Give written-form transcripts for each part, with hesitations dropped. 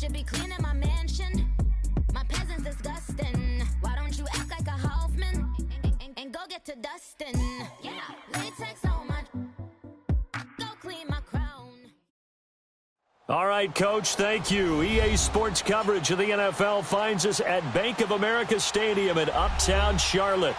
should be cleaning my mansion. My peasants disgusting. Why don't you act like a Hoffman and go get to dustin'? Yeah, latex so much. Go clean my crown. All right, Coach, thank you. EA Sports coverage of the NFL finds us at Bank of America Stadium in Uptown Charlotte.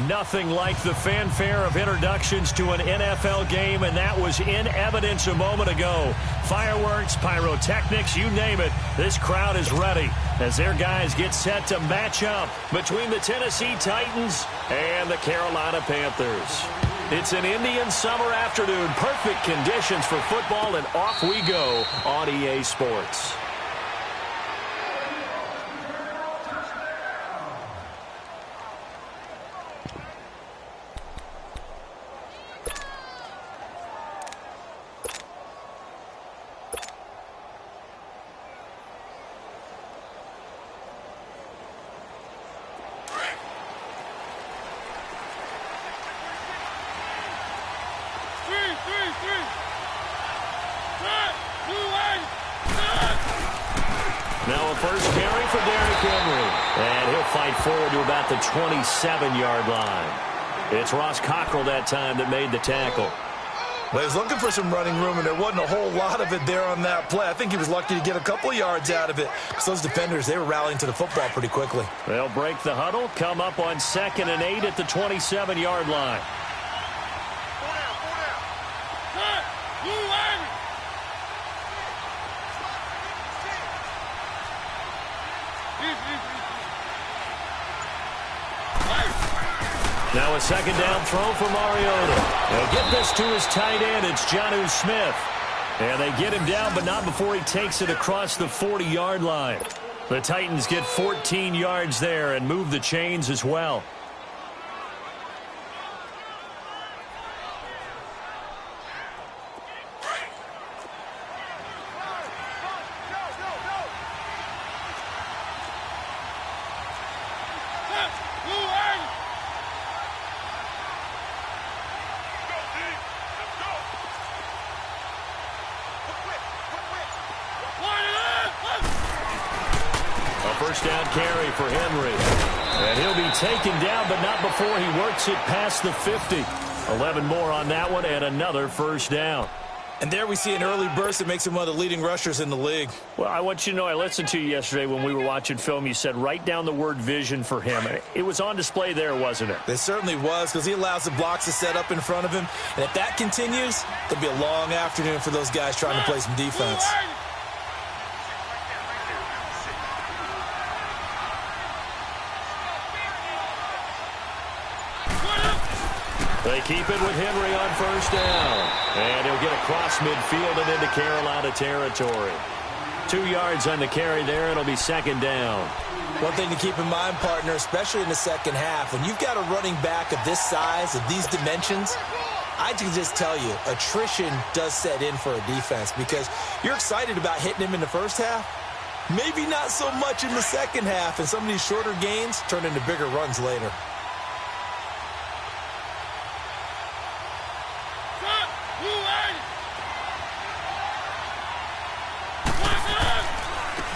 Nothing like the fanfare of introductions to an NFL game, and that was in evidence a moment ago. Fireworks, pyrotechnics, you name it. This crowd is ready as their guys get set to match up between the Tennessee Titans and the Carolina Panthers. It's an Indian summer afternoon. Perfect conditions for football, and off we go on EA Sports. Now a first carry for Derrick Henry. And he'll fight forward to about the 27-yard line. It's Ross Cockrell that time that made the tackle. Well, he was looking for some running room, and there wasn't a whole lot of it there on that play. I think he was lucky to get a couple of yards out of it. Because those defenders, they were rallying to the football pretty quickly. They'll break the huddle, come up on 2nd and 8 at the 27-yard line. Now a second down throw for Mariota. They'll get this to his tight end. It's Jonnu Smith. And they get him down, but not before he takes it across the 40-yard line. The Titans get 14 yards there and move the chains as well. First down carry for Henry. And he'll be taken down, but not before he works it past the 50. 11 more on that one and another first down. And there we see an early burst that makes him one of the leading rushers in the league. Well, I want you to know, I listened to you yesterday when we were watching film. You said write down the word vision for him. It was on display there, wasn't it? It certainly was, because he allows the blocks to set up in front of him. And if that continues, it'll be a long afternoon for those guys trying to play some defense. They keep it with Henry on first down. And he'll get across midfield and into Carolina territory. 2 yards on the carry there. It'll be second down. One thing to keep in mind, partner, especially in the second half, when you've got a running back of this size, of these dimensions, I can just tell you, attrition does set in for a defense because you're excited about hitting him in the first half. Maybe not so much in the second half, and some of these shorter gains turn into bigger runs later.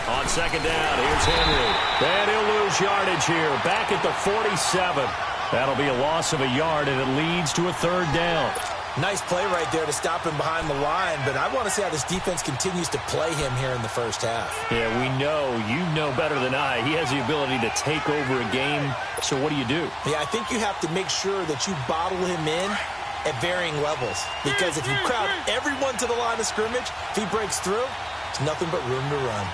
On second down, here's Henry. And he'll lose yardage here. Back at the 47. That'll be a loss of a yard, and it leads to a third down. Nice play right there to stop him behind the line, but I want to see how this defense continues to play him here in the first half. Yeah, we know. You know better than I. He has the ability to take over a game, so what do you do? Yeah, I think you have to make sure that you bottle him in at varying levels, because if you crowd everyone to the line of scrimmage, if he breaks through, it's nothing but room to run.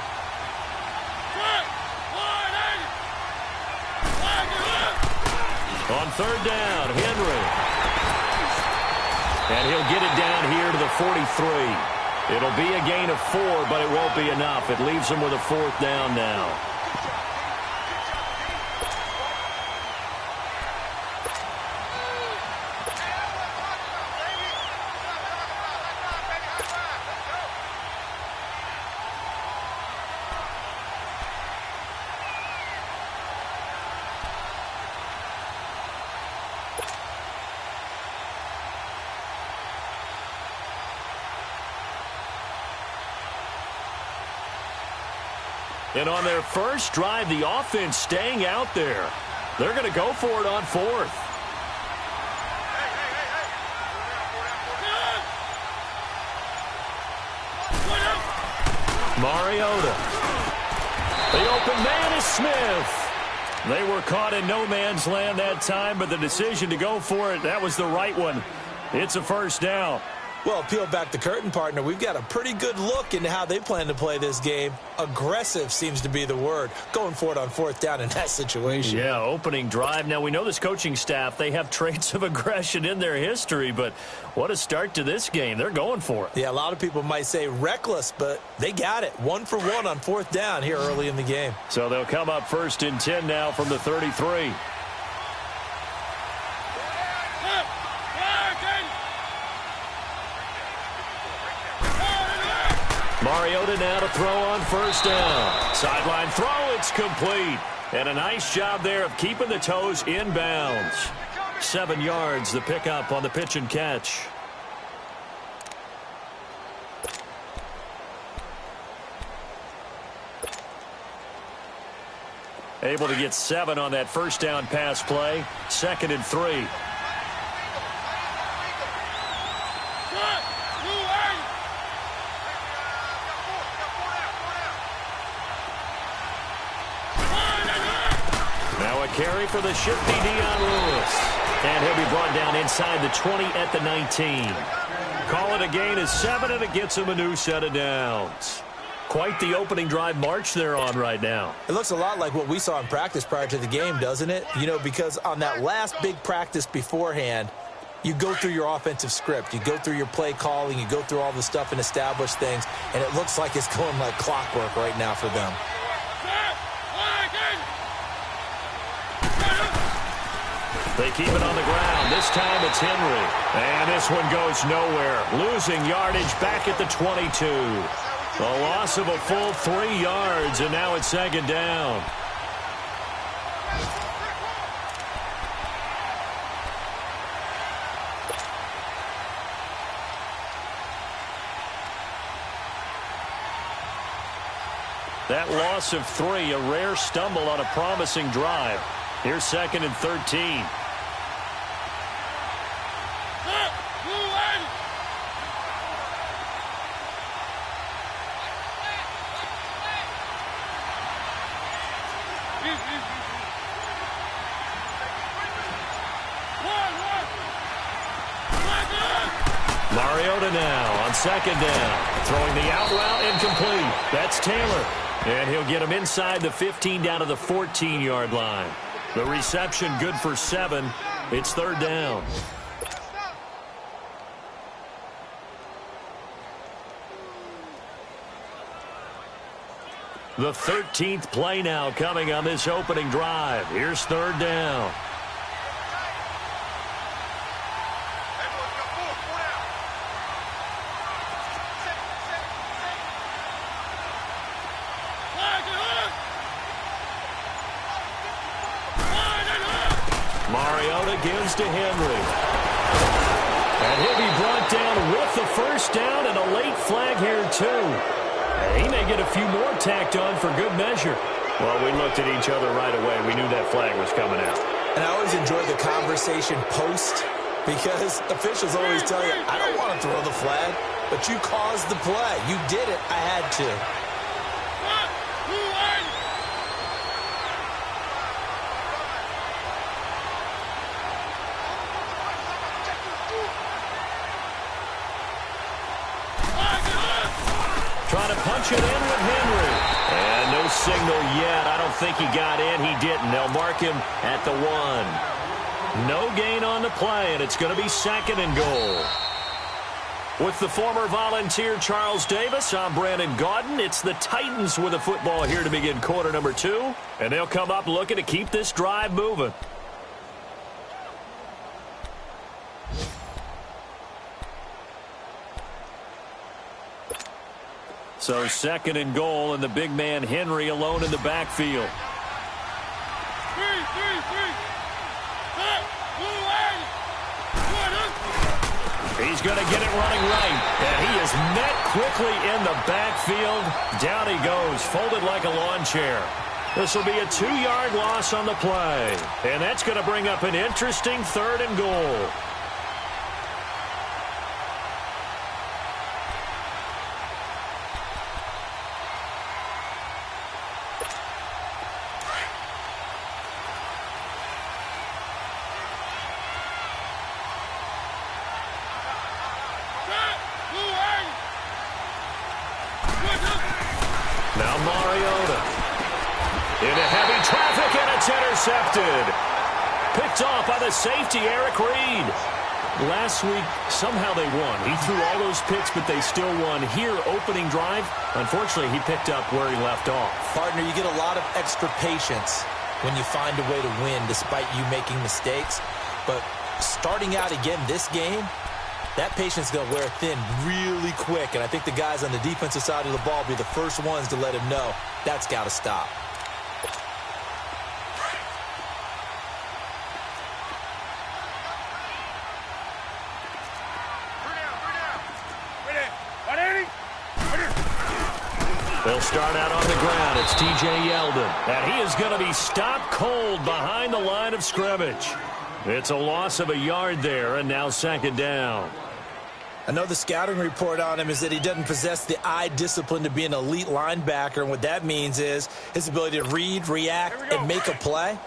On third down, Henry. And he'll get it down here to the 43. It'll be a gain of 4, but it won't be enough. It leaves them with a fourth down now. And on their first drive, the offense staying out there. They're going to go for it on fourth. Mariota. The open man is Smith. They were caught in no man's land that time, but the decision to go for it, that was the right one. It's a first down. Well, peel back the curtain, partner. We've got a pretty good look into how they plan to play this game. Aggressive seems to be the word. Going for it on fourth down in that situation. Yeah, opening drive. Now, we know this coaching staff, they have traits of aggression in their history, but what a start to this game. They're going for it. Yeah, a lot of people might say reckless, but they got it. 1 for 1 on fourth down here early in the game. So they'll come up first and 10 now from the 33. Mariota now to throw on first down. Sideline throw, it's complete. And a nice job there of keeping the toes inbounds. 7 yards, the pickup on the pitch and catch. Able to get 7 on that first down pass play. 2nd and 3. Carry for the shifty Dion Lewis. And he'll be brought down inside the 20 at the 19. Call it a gain of 7, and it gets him a new set of downs. Quite the opening drive march they're on right now. It looks a lot like what we saw in practice prior to the game, doesn't it? You know, because on that last big practice beforehand, you go through your offensive script. You go through your play calling. You go through all the stuff and establish things. And it looks like it's going like clockwork right now for them. They keep it on the ground. This time it's Henry. And this one goes nowhere. Losing yardage back at the 22. A loss of a full 3 yards, and now it's 2nd down. That loss of 3, a rare stumble on a promising drive. Here's 2nd and 13. Mariota now on 2nd down. Throwing the out route incomplete. That's Taylor. And he'll get him inside the 15 down to the 14-yard line. The reception good for 7. It's 3rd down. The 13th play now coming on this opening drive. Here's 3rd down. Mariota gives to Henry. And he'll be brought down with the first down, and a late flag here, too. He may get a few more tacked on for good measure. Well, we looked at each other right away. We knew that flag was coming out. And I always enjoy the conversation post, because officials always tell you, I don't want to throw the flag, but you caused the play. You did it. I had to. Trying to punch it in with Henry. And no signal yet. I don't think he got in. He didn't. They'll mark him at the 1. No gain on the play, and it's going to be 2nd and goal. With the former Volunteer Charles Davis, I'm Brandon Gaudin. It's the Titans with the football here to begin quarter number 2. And they'll come up looking to keep this drive moving. So 2nd and goal, and the big man Henry alone in the backfield. He's going to get it running right. And he is met quickly in the backfield. Down he goes, folded like a lawn chair. This will be a 2-yard loss on the play. And that's going to bring up an interesting 3rd and goal. Now Mariota. Into heavy traffic, and it's intercepted. Picked off by the safety, Eric Reed. Last week, somehow they won. He threw all those picks, but they still won. Here, opening drive, unfortunately, he picked up where he left off. Partner, you get a lot of extra patience when you find a way to win despite you making mistakes. But starting out again this game, that patience is going to wear thin really quick. And I think the guys on the defensive side of the ball will be the first ones to let him know that's got to stop. They'll start out on the ground. It's T.J. Yeldon. And he is going to be stopped cold behind the line of scrimmage. It's a loss of a yard there, and now 2nd down. I know the scouting report on him is that he doesn't possess the eye discipline to be an elite linebacker, and what that means is his ability to read, react, and make a play.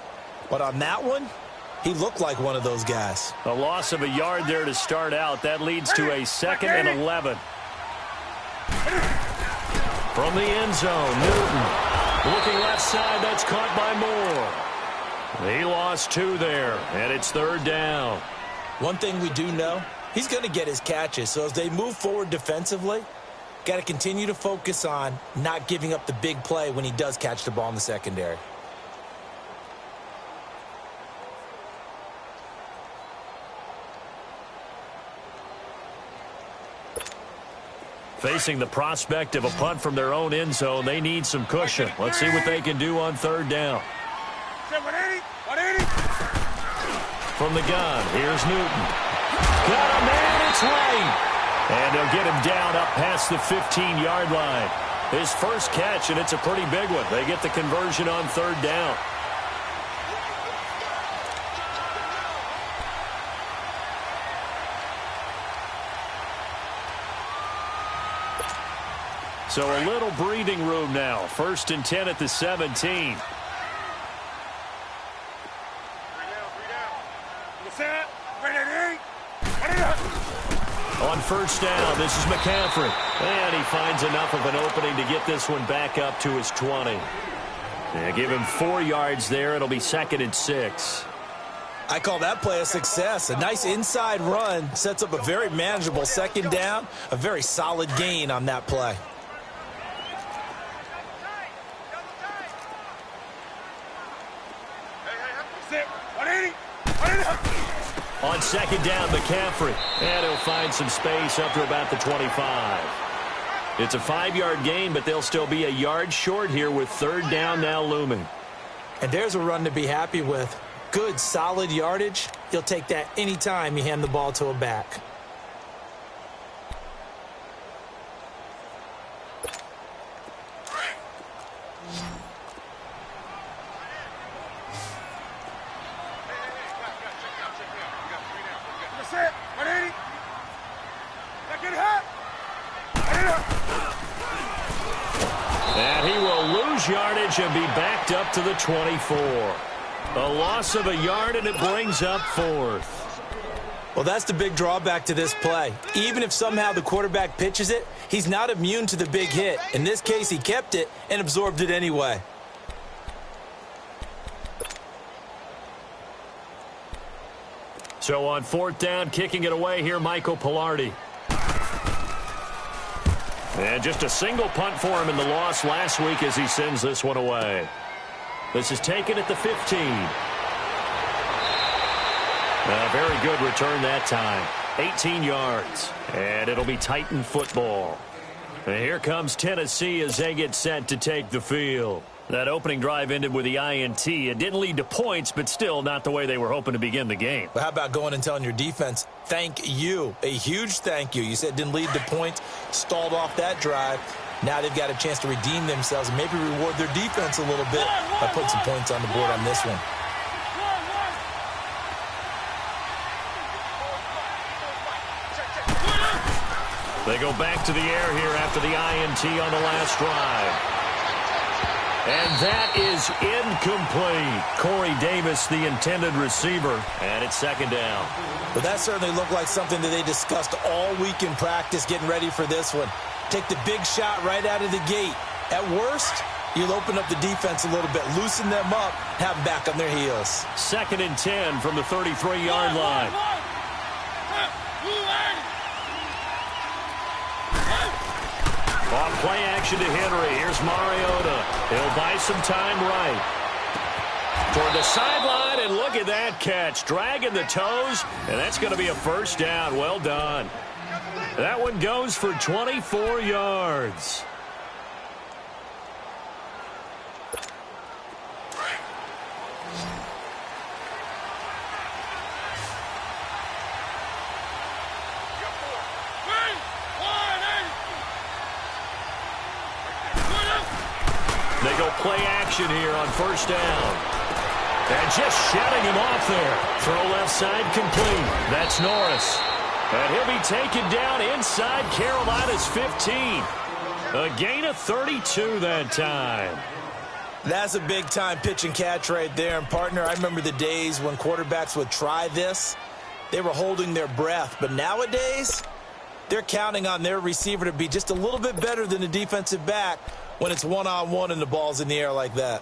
But on that one, he looked like one of those guys. A loss of a yard there to start out. That leads to a 2nd and 11. From the end zone, Newton. Looking left side, that's caught by Moore. He lost 2 there, and it's 3rd down. One thing we do know, he's going to get his catches. So as they move forward defensively, got to continue to focus on not giving up the big play when he does catch the ball in the secondary. Facing the prospect of a punt from their own end zone, they need some cushion. Let's see what they can do on 3rd down. From the gun, here's Newton. Got a man, it's right. And they'll get him down up past the 15-yard line. His first catch, and it's a pretty big one. They get the conversion on 3rd down. So a little breathing room now. 1st and 10 at the 17. On 1st down, this is McCaffrey. And he finds enough of an opening to get this one back up to his 20. Yeah, give him 4 yards there. It'll be 2nd and 6. I call that play a success. A nice inside run sets up a very manageable 2nd down. A very solid gain on that play. On 2nd down, McCaffrey. And he'll find some space up to about the 25. It's a 5-yard gain, but they'll still be a yard short here with 3rd down now looming. And there's a run to be happy with. Good, solid yardage. You'll take that anytime you hand the ball to a back. And he will lose yardage and be backed up to the 24. A loss of a yard, and it brings up 4th. Well, that's the big drawback to this play. Even if somehow the quarterback pitches it, he's not immune to the big hit. In this case, he kept it and absorbed it anyway. So on 4th down, kicking it away here, Michael Pilardi. And just a single punt for him in the loss last week as he sends this one away. This is taken at the 15. A very good return that time. 18 yards. And it'll be Titan football. And here comes Tennessee as they get set to take the field. That opening drive ended with the INT. It didn't lead to points, but still not the way they were hoping to begin the game. But how about going and telling your defense, thank you, a huge thank you. You said it didn't lead to points, stalled off that drive. Now they've got a chance to redeem themselves and maybe reward their defense a little bit by putting some points on the board on this one. They go back to the air here after the INT on the last drive. And that is incomplete. Corey Davis, the intended receiver, and it's second down. But that certainly looked like something that they discussed all week in practice getting ready for this one. Take the big shot right out of the gate. At worst, you'll open up the defense a little bit, loosen them up, have them back on their heels. 2nd and 10 from the 33-yard line. Off play action to Henry. Here's Mariota. He'll buy some time right. Toward the sideline, and look at that catch. Dragging the toes, and that's going to be a first down. Well done. That one goes for 24 yards. They go play action here on first down. And just shutting him off there. Throw left side complete. That's Norris. And he'll be taken down inside Carolina's 15. A gain of 32 that time. That's a big-time pitch and catch right there. And, partner, I remember the days when quarterbacks would try this. They were holding their breath. But nowadays, they're counting on their receiver to be just a little bit better than the defensive back when it's one-on-one and the ball's in the air like that.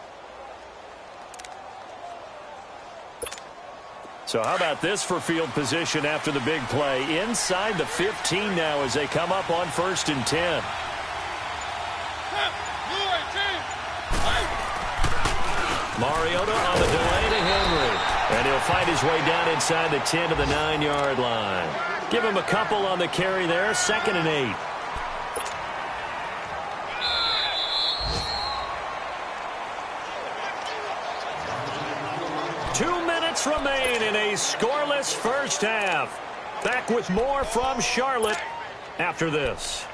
So how about this for field position after the big play? Inside the 15 now as they come up on 1st and 10. Mariota on the delay to Henry. And he'll fight his way down inside the 10 to the 9-yard line. Give him a couple on the carry there. 2nd and 8. Remain in a scoreless first half. Back with more from Charlotte after this.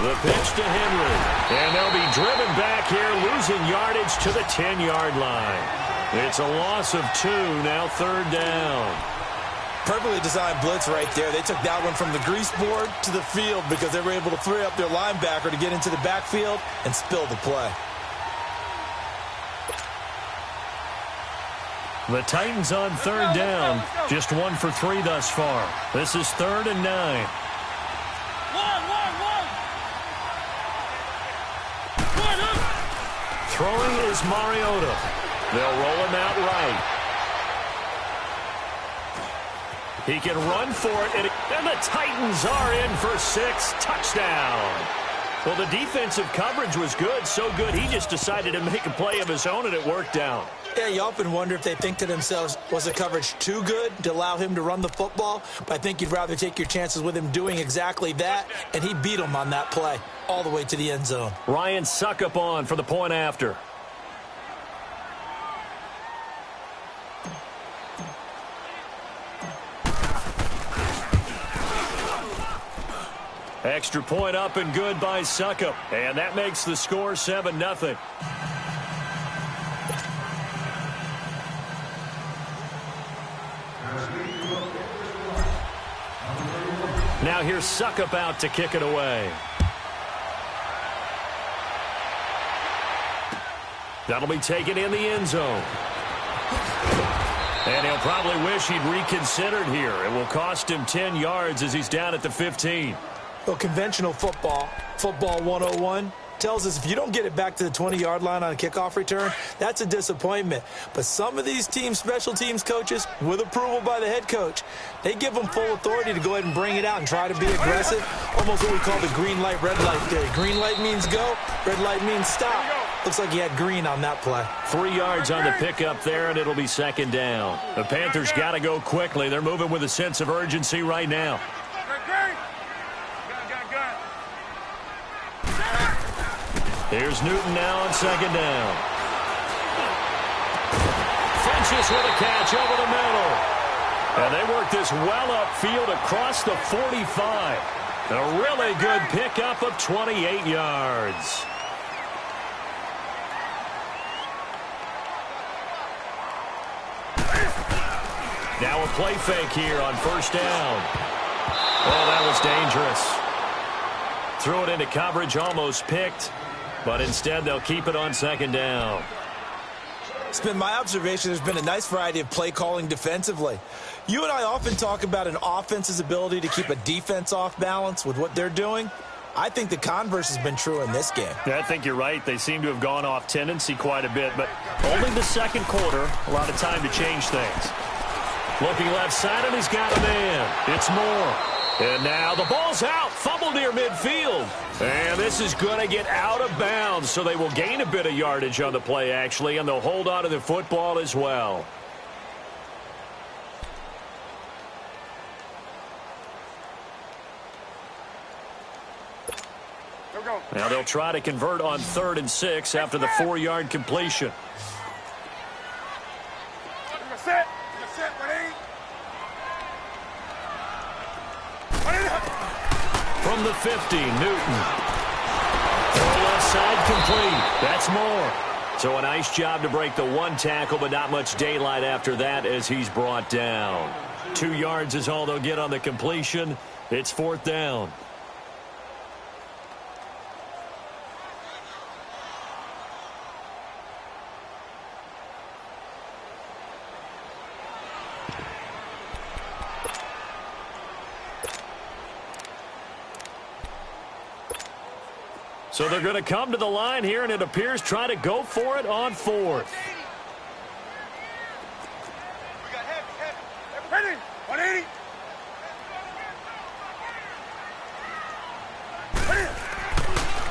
The pitch to Henry. And they'll be driven back here, losing yardage to the 10-yard line. It's a loss of 2, now 3rd down. Perfectly designed blitz right there. They took that one from the grease board to the field because they were able to free up their linebacker to get into the backfield and spill the play. The Titans on 3rd down. Just 1 for 3 thus far. This is 3rd and 9. Throwing is Mariota. They'll roll him out right. He can run for it, and the Titans are in for 6. Touchdown. Well, the defensive coverage was good, so good he just decided to make a play of his own, and it worked out. Yeah, you often wonder if they think to themselves, was the coverage too good to allow him to run the football? But I think you'd rather take your chances with him doing exactly that, and he beat him on that play all the way to the end zone. Ryan Suckup on for the point after. Extra point up and good by Suckup. And that makes the score 7-0. Now here's Suckup out to kick it away. That'll be taken in the end zone. And he'll probably wish he'd reconsidered here. It will cost him 10 yards as he's down at the 15. Well, conventional football 101, tells us if you don't get it back to the 20-yard line on a kickoff return, that's a disappointment. But some of these special teams coaches, with approval by the head coach, they give them full authority to go ahead and bring it out and try to be aggressive, almost what we call the green light, red light theory. Green light means go, red light means stop. Looks like he had green on that play. 3 yards on the pickup there, and it'll be second down. The Panthers got to go quickly. They're moving with a sense of urgency right now. Here's Newton now on second down. Funches with a catch over the middle. And they work this well upfield across the 45. A really good pickup of 28 yards. Now a play fake here on first down. Oh, that was dangerous. Threw it into coverage, almost picked. But instead, they'll keep it on second down. It's been my observation there's been a nice variety of play calling defensively. You and I often talk about an offense's ability to keep a defense off balance with what they're doing. I think the converse has been true in this game. Yeah, I think you're right. They seem to have gone off tendency quite a bit, but only the second quarter, a lot of time to change things. Looking left side, and he's got a man. It's Moore. And now the ball's out. Fumble near midfield. And this is going to get out of bounds, so they will gain a bit of yardage on the play, actually, and they'll hold on to the football as well. Now they'll try to convert on 3rd and 6 after the 4-yard completion. From the 50, Newton. Throw left side complete. That's Moore. So a nice job to break the one tackle, but not much daylight after that as he's brought down. 2 yards is all they'll get on the completion. It's 4th down. So they're going to come to the line here, and it appears try to go for it on 4th. We got heavy. 180.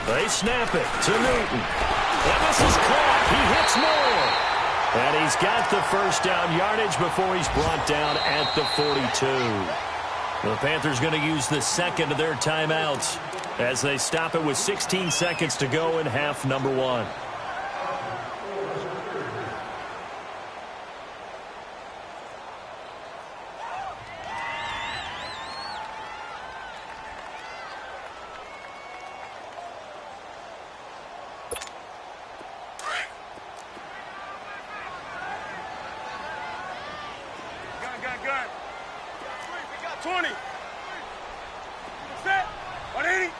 They snap it to Newton. And this is caught. He hits Moore. And he's got the first down yardage before he's brought down at the 42. The Panthers going to use the second of their timeouts as they stop it with 16 seconds to go in half number 1. Gun. We got 20. Set. 180.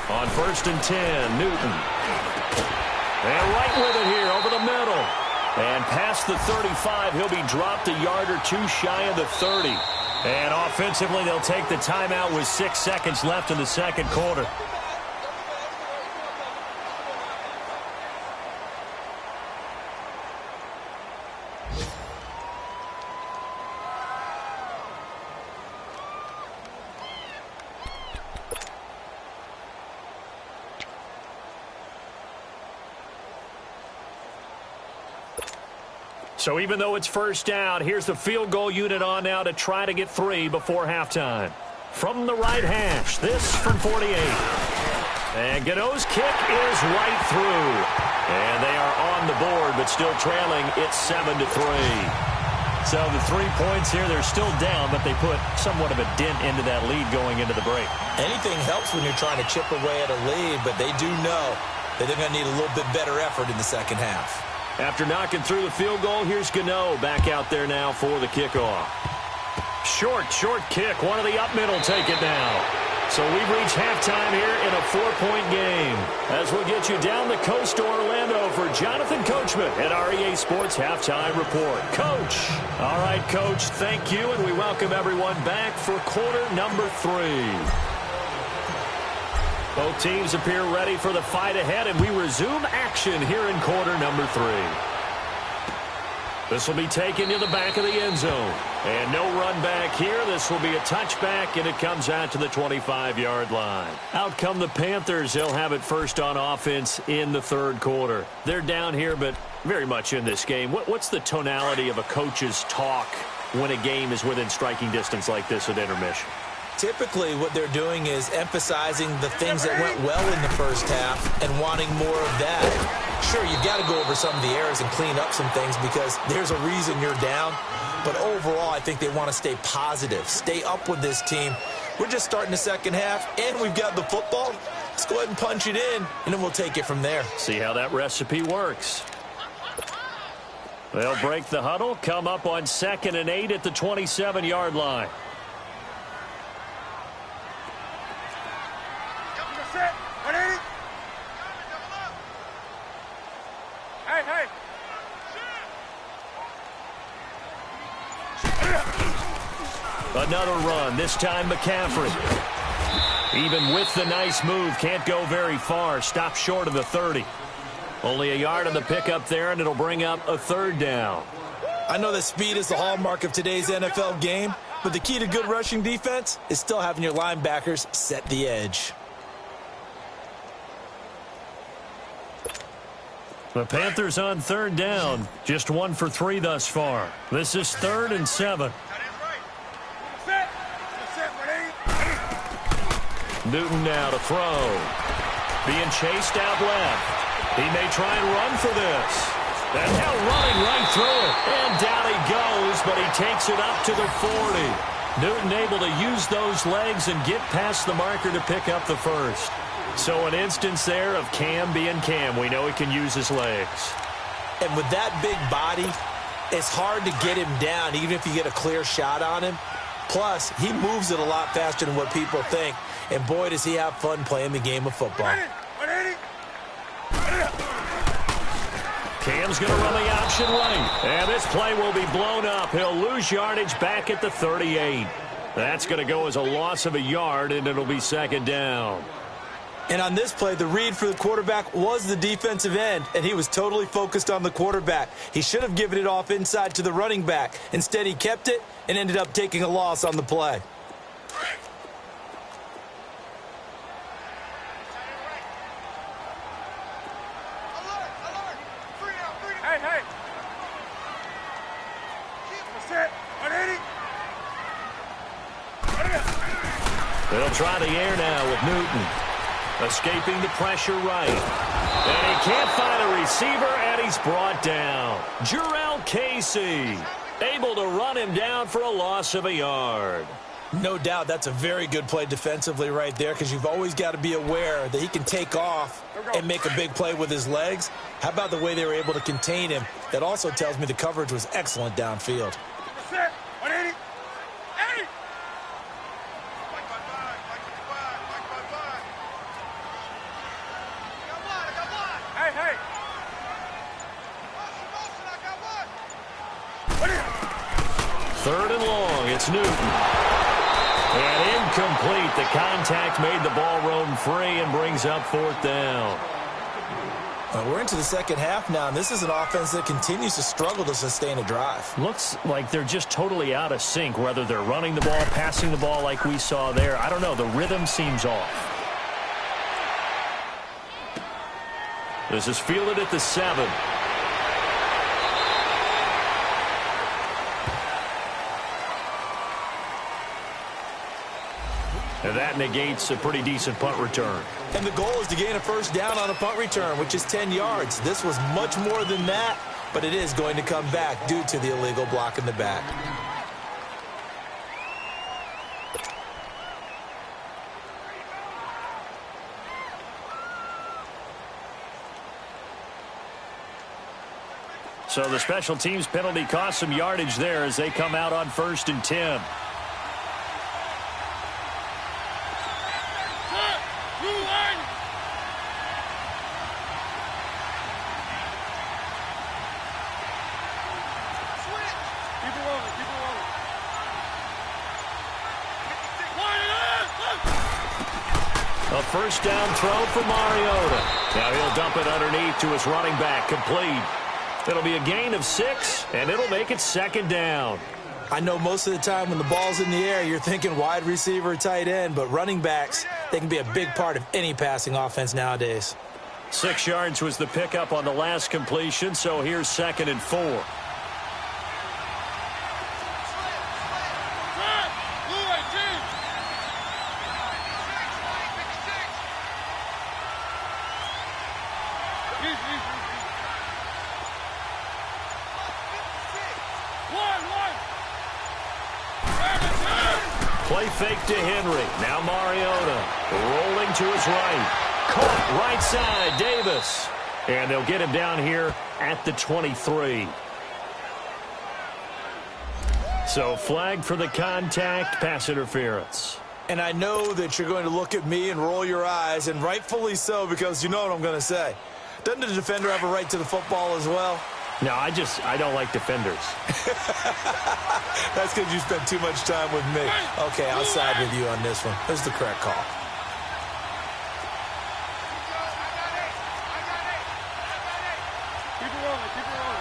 On 1st and 10, Newton. And right with it here over the middle. And past the 35, he'll be dropped a yard or two shy of the 30. And offensively, they'll take the timeout with 6 seconds left in the second quarter. So even though it's first down, here's the field goal unit on now to try to get 3 before halftime. From the right hash, this from 48. And Gano's kick is right through. And they are on the board, but still trailing. It's 7-3. So the 3 points here, they're still down, but they put somewhat of a dent into that lead going into the break. Anything helps when you're trying to chip away at a lead, but they do know that they're going to need a little bit better effort in the second half. After knocking through the field goal, here's Gano back out there now for the kickoff. Short kick. One of the up middle take it now. So we've reached halftime here in a 4-point game. As we'll get you down the coast to Orlando for Jonathan Coachman at our EA Sports Halftime Report. Coach. All right, Coach, thank you, and we welcome everyone back for quarter number 3. Both teams appear ready for the fight ahead, and we resume action here in quarter number 3. This will be taken to the back of the end zone. And no run back here. This will be a touchback, and it comes out to the 25-yard line. Out come the Panthers. They'll have it first on offense in the third quarter. They're down here, but very much in this game. What's the tonality of a coach's talk when a game is within striking distance like this at intermission? Typically, what they're doing is emphasizing the things that went well in the first half and wanting more of that. Sure, you've got to go over some of the errors and clean up some things because there's a reason you're down. But overall, I think they want to stay positive, stay up with this team. We're just starting the second half, and we've got the football. Let's go ahead and punch it in, and then we'll take it from there. See how that recipe works. They'll break the huddle, come up on 2nd and 8 at the 27-yard line. Another run, this time McCaffrey. Even with the nice move, can't go very far. Stops short of the 30. Only a yard on the pickup there, and it'll bring up a 3rd down. I know that speed is the hallmark of today's NFL game, but the key to good rushing defense is still having your linebackers set the edge. The Panthers on 3rd down. Just 1 for 3 thus far. This is 3rd and 7. Newton now to throw. Being chased out left. He may try and run for this. And now running right through it. And down he goes, but he takes it up to the 40. Newton able to use those legs and get past the marker to pick up the first. So an instance there of Cam being Cam. We know he can use his legs. And with that big body, it's hard to get him down, even if you get a clear shot on him. Plus, he moves it a lot faster than what people think. And boy, does he have fun playing the game of football. Cam's going to run the option right. And this play will be blown up. He'll lose yardage back at the 38. That's going to go as a loss of a yard, and it'll be 2nd down. And on this play, the read for the quarterback was the defensive end, and he was totally focused on the quarterback. He should have given it off inside to the running back. Instead, he kept it and ended up taking a loss on the play. They'll try the air now with Newton. Escaping the pressure right. And he can't find a receiver, and he's brought down. Jurrell Casey able to run him down for a loss of a yard. No doubt that's a very good play defensively right there, because you've always got to be aware that he can take off and make a big play with his legs. How about the way they were able to contain him? That also tells me the coverage was excellent downfield. Third and long, it's Newton. And incomplete. The contact made the ball roam free and brings up 4th down. We're into the second half now, and this is an offense that continues to struggle to sustain a drive. Looks like they're just totally out of sync, whether they're running the ball, passing the ball like we saw there. I don't know. The rhythm seems off. This is fielded at the 7. And that negates a pretty decent punt return. And the goal is to gain a first down on a punt return, which is 10 yards. This was much more than that, but it is going to come back due to the illegal block in the back. So the special teams penalty cost some yardage there as they come out on 1st and 10. A first down throw for Mariota. Now he'll dump it underneath to his running back, complete. It'll be a gain of 6, and it'll make it second down. I know most of the time when the ball's in the air, you're thinking wide receiver, tight end, but running backs, they can be a big part of any passing offense nowadays. 6 yards was the pickup on the last completion, so here's 2nd and 4. Play fake to Henry. Now Mariota rolling to his right. Caught right side, Davis. And they'll get him down here at the 23. So flag for the contact, pass interference. And I know that you're going to look at me and roll your eyes, and rightfully so, because you know what I'm going to say. Doesn't the defender have a right to the football as well? No, I don't like defenders. That's because you spent too much time with me. Okay, I'll side with you on this one. This is the correct call. Keep it rolling, keep it rolling.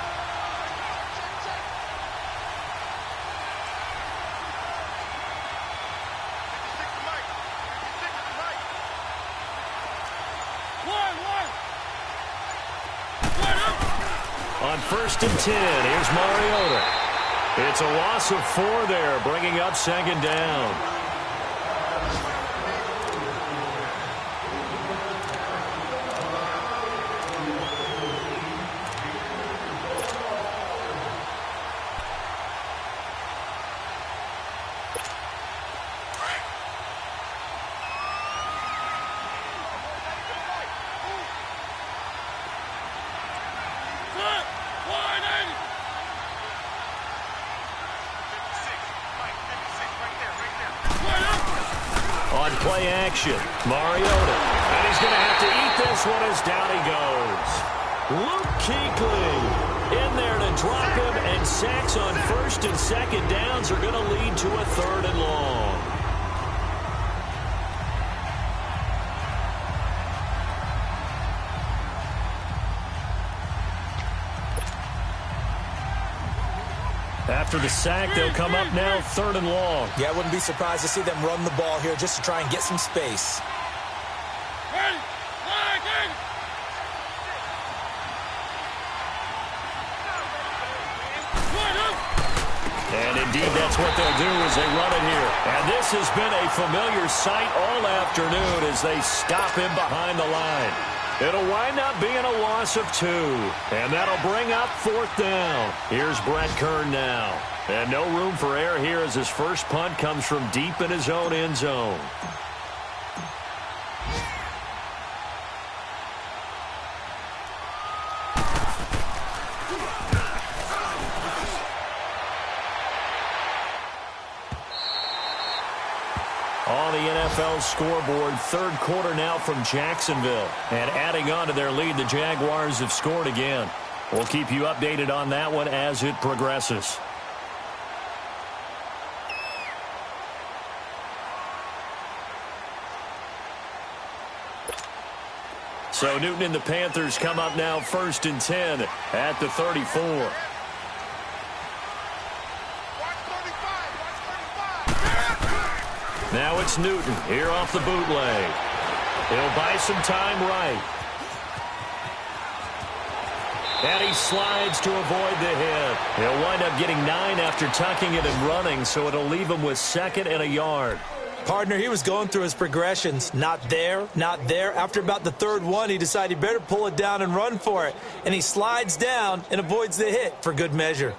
On 1st and 10, here's Mariota. It's a loss of 4 there, bringing up 2nd down. On play action, Mariota. And he's going to have to eat this one as down he goes. Luke Kuechly in there to drop him, and sacks on 1st and 2nd downs are going to lead to a 3rd and long. After the sack, they'll come up now 3rd and long. Yeah, I wouldn't be surprised to see them run the ball here just to try and get some space. And indeed, that's what they'll do as they run it here. And this has been a familiar sight all afternoon as they stop him behind the line. It'll wind up being a loss of 2. And that'll bring up 4th down. Here's Brett Kern now. And no room for error here as his first punt comes from deep in his own end zone. On the NFL scoreboard, 3rd quarter now from Jacksonville. And adding on to their lead, the Jaguars have scored again. We'll keep you updated on that one as it progresses. So Newton and the Panthers come up now 1st and 10 at the 34. Now it's Newton here off the bootleg. He'll buy some time right. And he slides to avoid the hit. He'll wind up getting 9 after tucking it and running, so it'll leave him with 2nd and a yard. Partner, he was going through his progressions. Not there, not there. After about the 3rd one, he decided he better pull it down and run for it. And he slides down and avoids the hit for good measure.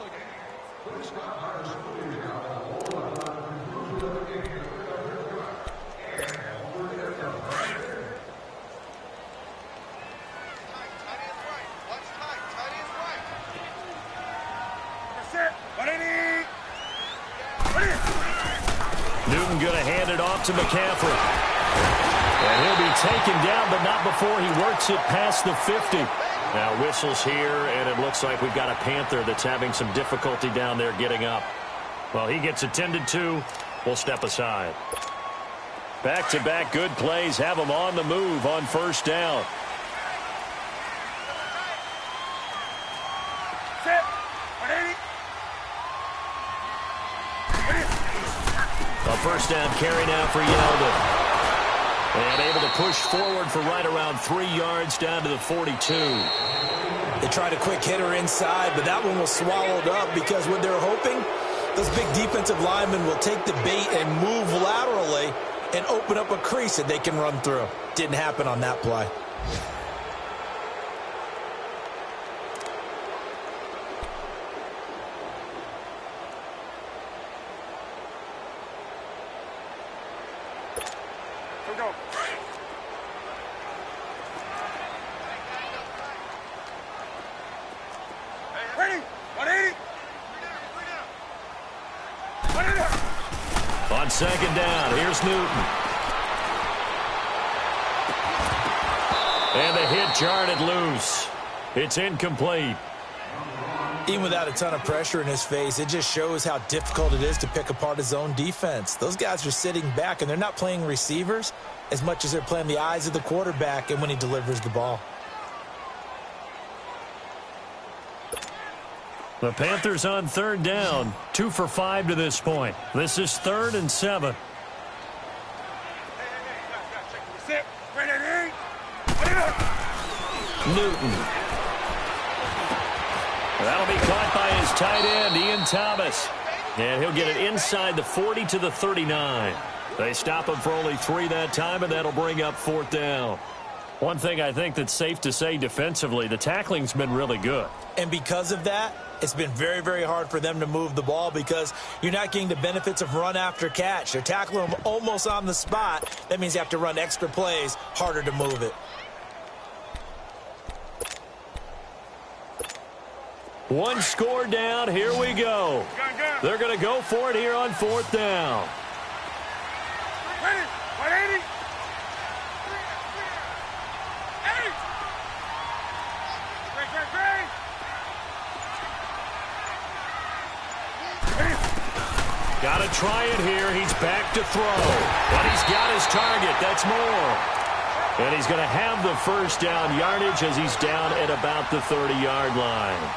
Newton going to hand it off to McCaffrey. And he'll be taken down, but not before he works it past the 50. Now whistles here, and it looks like we've got a Panther that's having some difficulty down there getting up. Well, he gets attended to. We'll step aside. Back-to-back good plays have them on the move on first down. Set. 180. A first down carry now for Yeldon. And able to push forward for right around 3 yards down to the 42. They tried a quick hitter inside, but that one was swallowed up because what they're hoping, those big defensive linemen will take the bait and move laterally and open up a crease that they can run through. Didn't happen on that play. Here we go. Ready? 180. 180. On second down, here's Newton. And the hit jarred it loose. It's incomplete. Even without a ton of pressure in his face, it just shows how difficult it is to pick apart his own defense. Those guys are sitting back, and they're not playing receivers as much as they're playing the eyes of the quarterback and when he delivers the ball. The Panthers on third down, 2 for 5 to this point. This is 3rd and 7. Set. Ready. Newton. That'll be caught by his tight end, Ian Thomas. And he'll get it inside the 40 to the 39. They stop him for only 3 that time, and that'll bring up 4th down. One thing I think that's safe to say defensively, the tackling's been really good. And because of that, it's been very, very hard for them to move the ball because you're not getting the benefits of run after catch. They're tackling them almost on the spot. That means you have to run extra plays, harder to move it. One score down. Here we go. They're going to go for it here on 4th down. Ready. 180. 80. Got to try it here. He's back to throw. But he's got his target. That's more. And he's going to have the first down yardage as he's down at about the 30-yard line.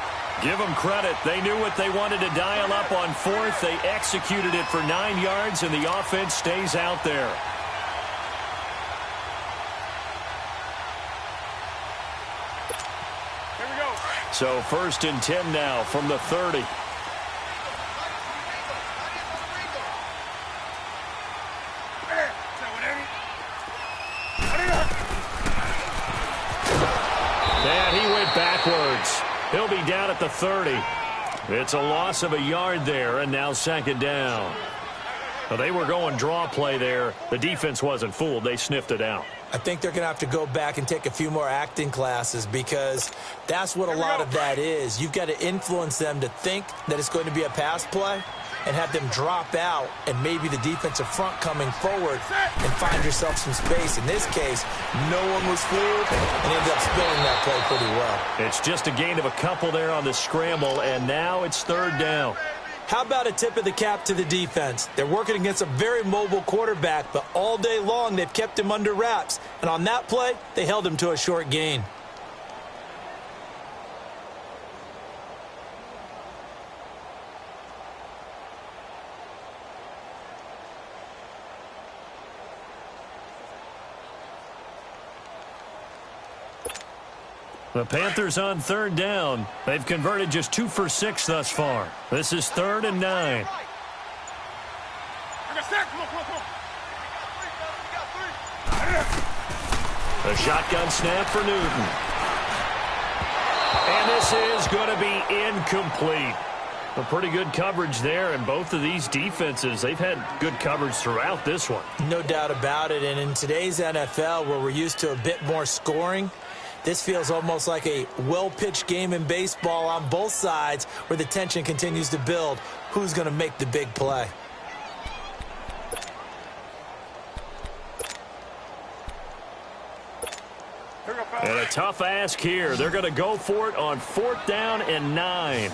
Give them credit. They knew what they wanted to dial up on 4th. They executed it for 9 yards, and the offense stays out there. Here we go. So 1st and 10 now from the 30. And he went backwards. He'll be down at the 30. It's a loss of a yard there, and now 2nd down. Well, they were going draw play there. The defense wasn't fooled. They sniffed it out. I think they're going to have to go back and take a few more acting classes because that's what a lot of that is. You've got to influence them to think that it's going to be a pass play and have them drop out and maybe the defensive front coming forward and find yourself some space. In this case, no one was fooled and ended up spilling that play pretty well. It's just a gain of a couple there on the scramble, and now it's 3rd down. How about a tip of the cap to the defense? They're working against a very mobile quarterback, but all day long they've kept him under wraps. And on that play, they held him to a short gain. The Panthers on 3rd down. They've converted just 2 for 6 thus far. This is 3rd and 9. A shotgun snap for Newton. And this is going to be incomplete. A pretty good coverage there, and both of these defenses, they've had good coverage throughout this one. No doubt about it, and in today's NFL, where we're used to a bit more scoring, this feels almost like a well-pitched game in baseball on both sides where the tension continues to build. Who's going to make the big play? And a tough ask here. They're going to go for it on 4th down and 9.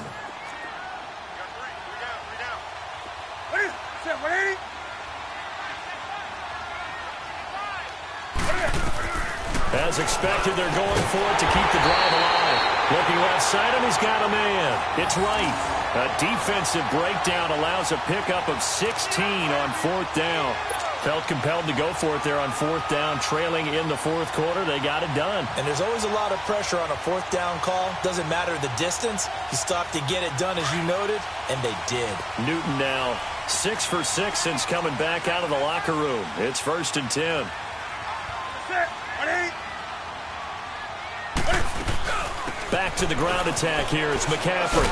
As expected, they're going for it to keep the drive alive. Looking left side, and he's got a man. It's right. A defensive breakdown allows a pickup of 16 on 4th down. Felt compelled to go for it there on 4th down, trailing in the 4th quarter. They got it done. And there's always a lot of pressure on a 4th down call. Doesn't matter the distance. You stop to get it done, as you noted, and they did. Newton now 6 for 6 since coming back out of the locker room. It's 1st and 10. Back to the ground attack here. It's McCaffrey.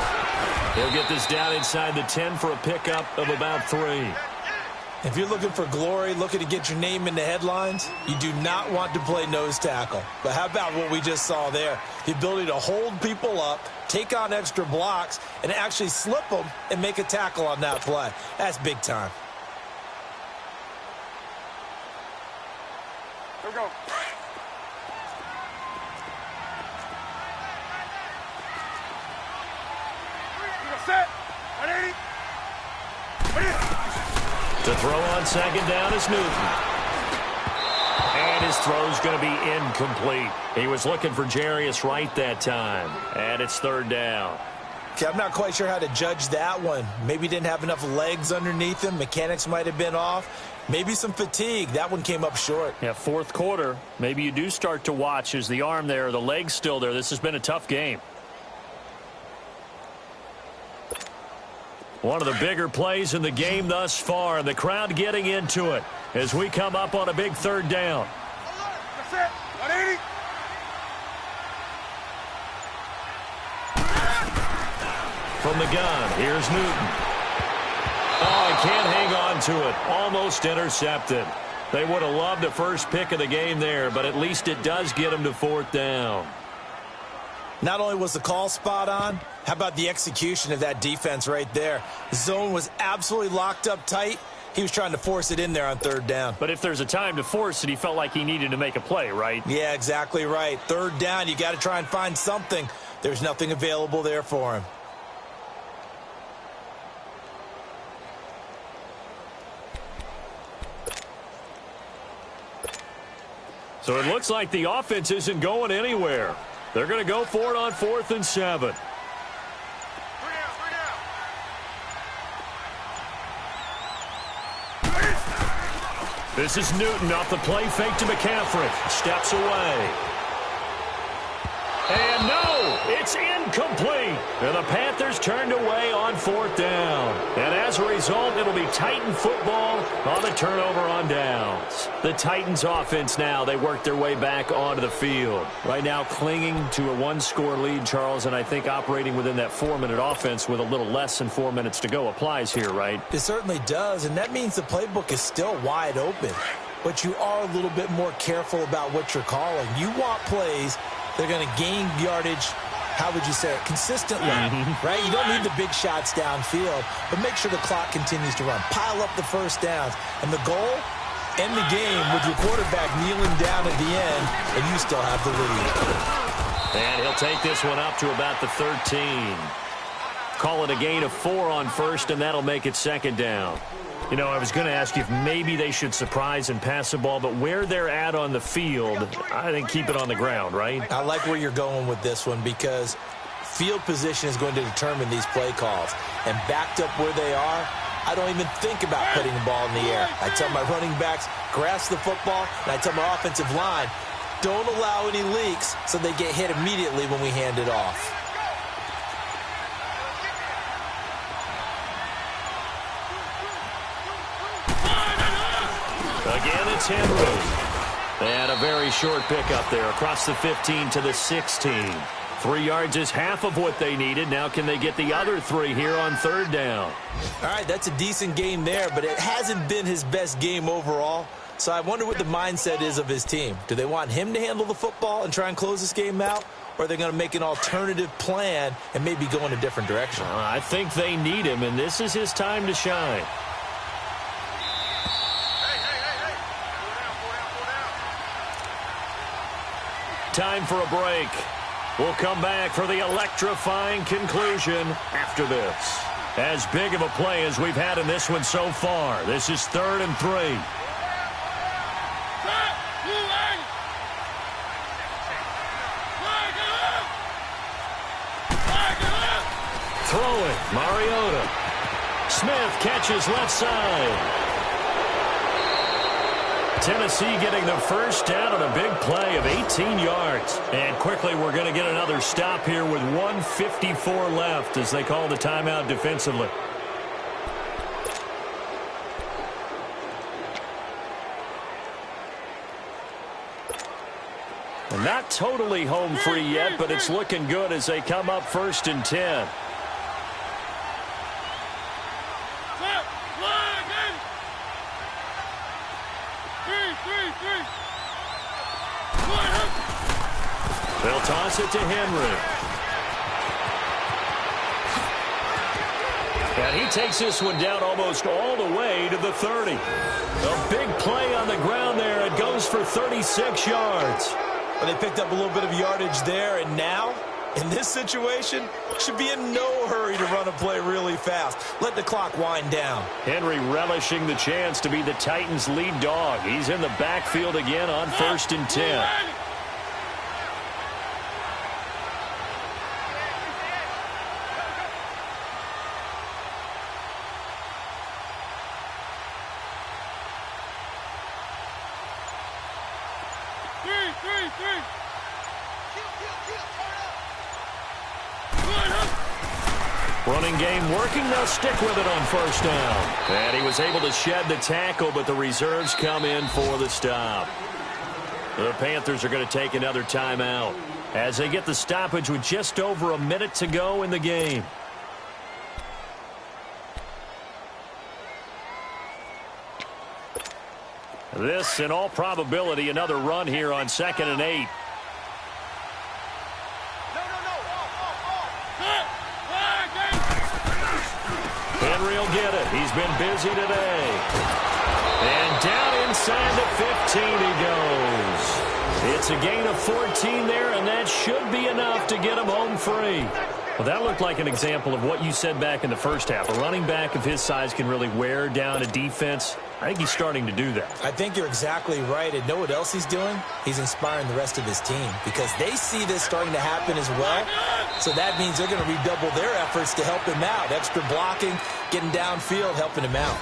He'll get this down inside the 10 for a pickup of about 3. If you're looking for glory, looking to get your name in the headlines, you do not want to play nose tackle. But how about what we just saw there? The ability to hold people up, take on extra blocks, and actually slip them and make a tackle on that play. That's big time. Here we go. Set. 180. To throw on 2nd down is Newton. And his throw's going to be incomplete. He was looking for Jarius Wright that time. And it's 3rd down. Okay, I'm not quite sure how to judge that one. Maybe didn't have enough legs underneath him. Mechanics might have been off. Maybe some fatigue. That one came up short. Yeah, 4th quarter. Maybe you do start to watch. Is the arm there, the leg's still there? This has been a tough game. One of the bigger plays in the game thus far. The crowd getting into it as we come up on a big 3rd down. That's it. 180. From the gun, here's Newton. Oh, he can't hang on to it. Almost intercepted. They would have loved a first pick of the game there, but at least it does get him to 4th down. Not only was the call spot on, how about the execution of that defense right there? The zone was absolutely locked up tight. He was trying to force it in there on 3rd down. But if there's a time to force it, he felt like he needed to make a play, right? Yeah, exactly right. 3rd down, you got to try and find something. There's nothing available there for him. So it looks like the offense isn't going anywhere. They're going to go for it on 4th and 7. This is Newton off the play fake to McCaffrey. Steps away. And no, it's incomplete. And the Panthers turned away on 4th down. And as a result, it'll be Titan football on the turnover on downs. The Titans offense now, they work their way back onto the field. Right now clinging to a 1-score lead, Charles, and I think operating within that 4-minute offense with a little less than 4 minutes to go applies here, right? It certainly does, and that means the playbook is still wide open. But you are a little bit more careful about what you're calling. You want plays they're going to gain yardage, how would you say it, consistently, right? You don't need the big shots downfield, but make sure the clock continues to run. Pile up the first downs. And the goal, end the game with your quarterback kneeling down at the end, and you still have the lead. And he'll take this one up to about the 13. Call it a gain of 4 on 1st, and that'll make it 2nd down. You know, I was going to ask you if maybe they should surprise and pass the ball, but where they're at on the field, I think keep it on the ground, right? I like where you're going with this one because field position is going to determine these play calls. And backed up where they are, I don't even think about putting the ball in the air. I tell my running backs, grasp the football, and I tell my offensive line, don't allow any leaks so they get hit immediately when we hand it off. Again, it's Henry. And a very short pickup there across the 15 to the 16. 3 yards is half of what they needed. Now can they get the other 3 here on 3rd down? All right, that's a decent game there, but it hasn't been his best game overall. So I wonder what the mindset is of his team. Do they want him to handle the football and try and close this game out? Or are they going to make an alternative plan and maybe go in a different direction? I think they need him, and this is his time to shine. Time for a break. We'll come back for the electrifying conclusion after this. As big of a play as we've had in this one so far. This is 3rd and 3. Throwing, Mariota. Smith catches left side. Tennessee getting the first down on a big play of 18 yards. And quickly we're going to get another stop here with 1:54 left as they call the timeout defensively. Not totally home free yet, but it's looking good as they come up 1st and 10. They'll toss it to Henry. And he takes this one down almost all the way to the 30. A big play on the ground there. It goes for 36 yards. Well, they picked up a little bit of yardage there, and now, in this situation, should be in no hurry to run a play really fast. Let the clock wind down. Henry relishing the chance to be the Titans' lead dog. He's in the backfield again on 1st and 10. Running game working. They'll stick with it on 1st down. And he was able to shed the tackle, but the reserves come in for the stop. The Panthers are going to take another timeout as they get the stoppage with just over a minute to go in the game. This, in all probability, another run here on 2nd and 8. Henry will get it. He's been busy today. And down inside the 15 he goes. It's a gain of 14 there, and that should be enough to get him home free. Well, that looked like an example of what you said back in the first half. A running back of his size can really wear down a defense. I think he's starting to do that. I think you're exactly right. And know what else he's doing? He's inspiring the rest of his team because they see this starting to happen as well. So that means they're going to redouble their efforts to help him out. Extra blocking, getting downfield, helping him out.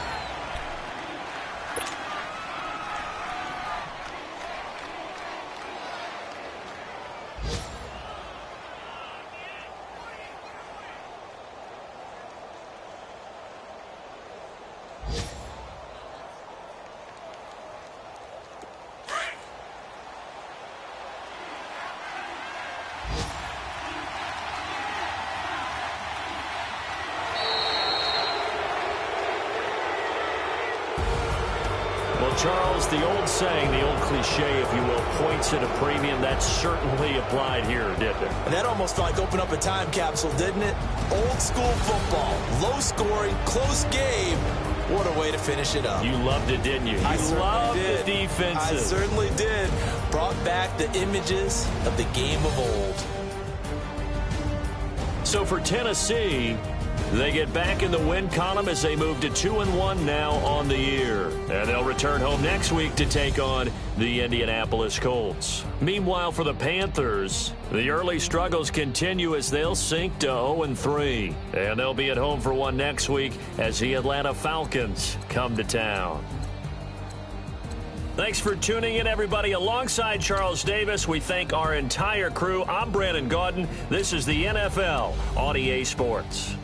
Charles, the old saying, the old cliche, if you will, points at a premium, that certainly applied here, didn't it? And that almost felt like opened up a time capsule, didn't it? Old school football, low scoring, close game. What a way to finish it up. You loved it, didn't you? You loved the defenses. I certainly did. Brought back the images of the game of old. So for Tennessee, they get back in the win column as they move to 2-1 now on the year. And they'll return home next week to take on the Indianapolis Colts. Meanwhile, for the Panthers, the early struggles continue as they'll sink to 0-3. And they'll be at home for one next week as the Atlanta Falcons come to town. Thanks for tuning in, everybody. Alongside Charles Davis, we thank our entire crew. I'm Brandon Gaudin. This is the NFL on EA Sports.